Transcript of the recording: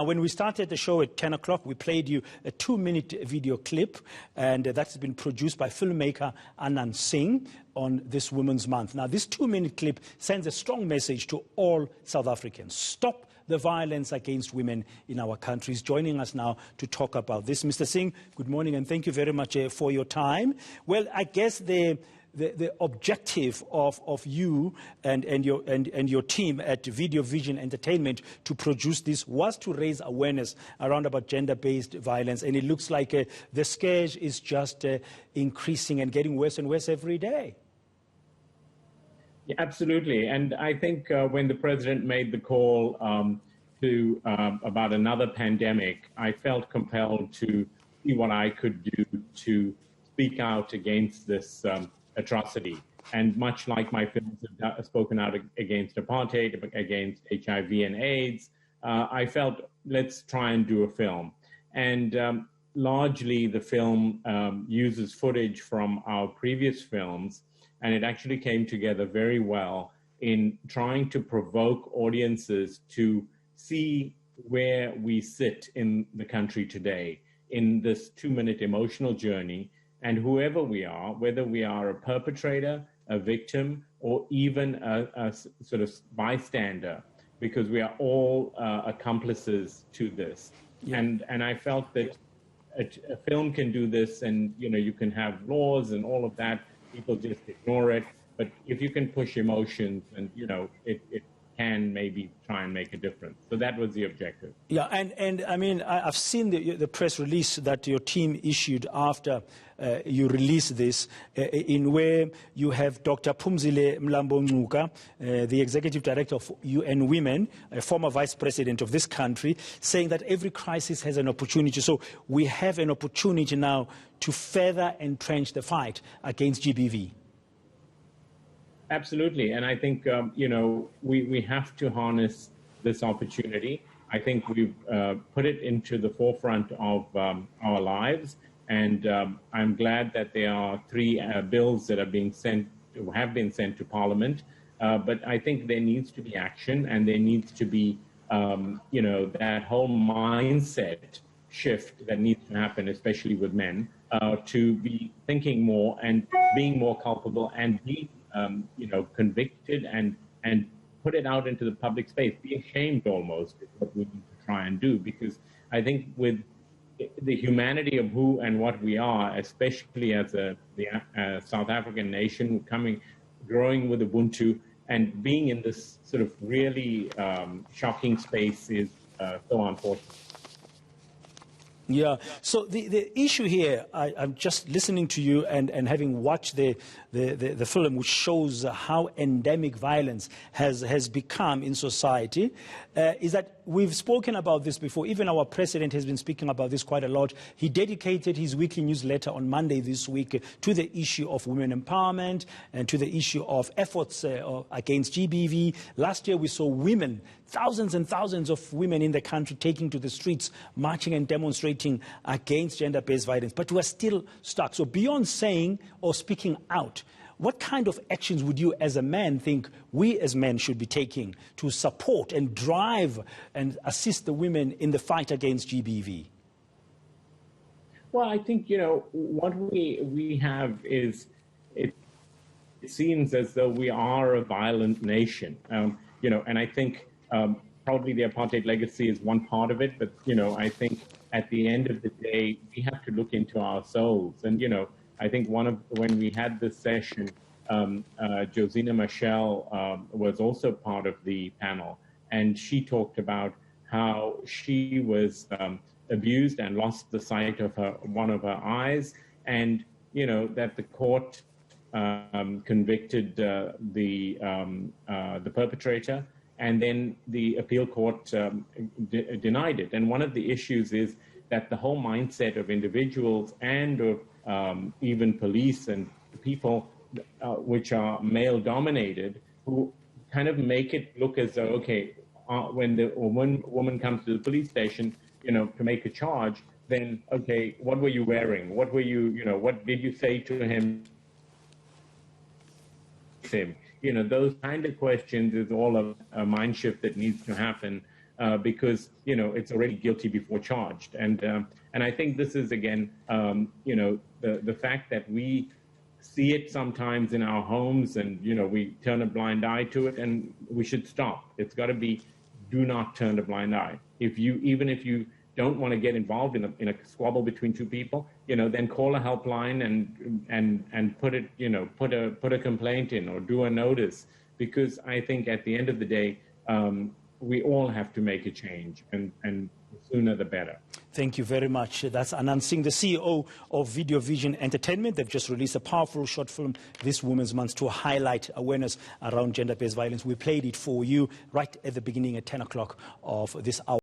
When we started the show at 10 o'clock, we played you a 2-minute video clip, and that's been produced by filmmaker Anant Singh on this Women's Month. Now, this 2-minute clip sends a strong message to all South Africans. Stop the violence against women in our countries. Joining us now to talk about this, Mr. Singh, good morning, and thank you very much for your time. Well, I guess the objective of you and your team at Video Vision Entertainment to produce this was to raise awareness around about gender-based violence, and it looks like the scourge is just increasing and getting worse and worse every day. Yeah, absolutely, and I think when the president made the call about another pandemic, I felt compelled to see what I could do to speak out against this atrocity. And much like my films have spoken out against apartheid, against HIV and AIDS, I felt, let's try and do a film. And largely the film uses footage from our previous films, and it actually came together very well in trying to provoke audiences to see where we sit in the country today in this 2-minute emotional journey. And whoever we are, whether we are a perpetrator, a victim, or even a sort of bystander, because we are all accomplices to this. Yeah. And I felt that a film can do this, and you can have laws and all of that. People just ignore it. But if you can push emotions, and it can maybe try and make a difference. So that was the objective. Yeah, and I mean, I've seen the press release that your team issued after you released this, in where you have Dr. Phumzile Mlambo-Ngcuka, the Executive Director of UN Women, a former Vice President of this country, saying that every crisis has an opportunity. So we have an opportunity now to further entrench the fight against GBV. Absolutely, and I think we have to harness this opportunity. I think we've put it into the forefront of our lives, and I'm glad that there are 3 bills that have been sent to Parliament. But I think there needs to be action, and there needs to be that whole mindset shift that needs to happen, especially with men, to be thinking more and being more culpable and be convicted and put it out into the public space. Be ashamed almost is what we need to try and do, because I think with the humanity of who and what we are, especially as the South African nation, growing with Ubuntu and being in this sort of really shocking space is so unfortunate. Yeah, so the issue here, I'm just listening to you and having watched the film, which shows how endemic violence has become in society, is that we've spoken about this before. Even our president has been speaking about this quite a lot. He dedicated his weekly newsletter on Monday this week to the issue of women empowerment and to the issue of efforts against GBV. Last year we saw women, thousands and thousands of women in the country taking to the streets, marching and demonstrating against gender-based violence. But we're still stuck. So beyond saying or speaking out, what kind of actions would you as a man think we as men should be taking to support and drive and assist the women in the fight against GBV? Well, I think, what we have is, it seems as though we are a violent nation, and I think probably the apartheid legacy is one part of it, but, I think at the end of the day, we have to look into ourselves. And, I think when we had this session, Josina Michelle was also part of the panel, and she talked about how she was abused and lost the sight of one of her eyes, and that the court convicted the perpetrator, and then the appeal court denied it. And one of the issues is that the whole mindset of individuals and of even police and people which are male-dominated, who kind of make it look as though, okay, when the woman comes to the police station, to make a charge, then, okay, what were you wearing? What were you, what did you say to him? Those kind of questions is all a mind shift that needs to happen because, you know, it's already guilty before charged. And I think this is, again, you know, the fact that we see it sometimes in our homes and, you know, we turn a blind eye to it, and we should stop. It's got to be, do not turn a blind eye. Even if you don't want to get involved in a squabble between two people, you know, then call a helpline and put it, you know, put a complaint in or do a notice, because I think at the end of the day, we all have to make a change, and the sooner the better. Thank you very much. That's Anant Singh, the CEO of Video Vision Entertainment. They've just released a powerful short film this Women's Month to highlight awareness around gender-based violence. We played it for you right at the beginning at 10 o'clock of this hour.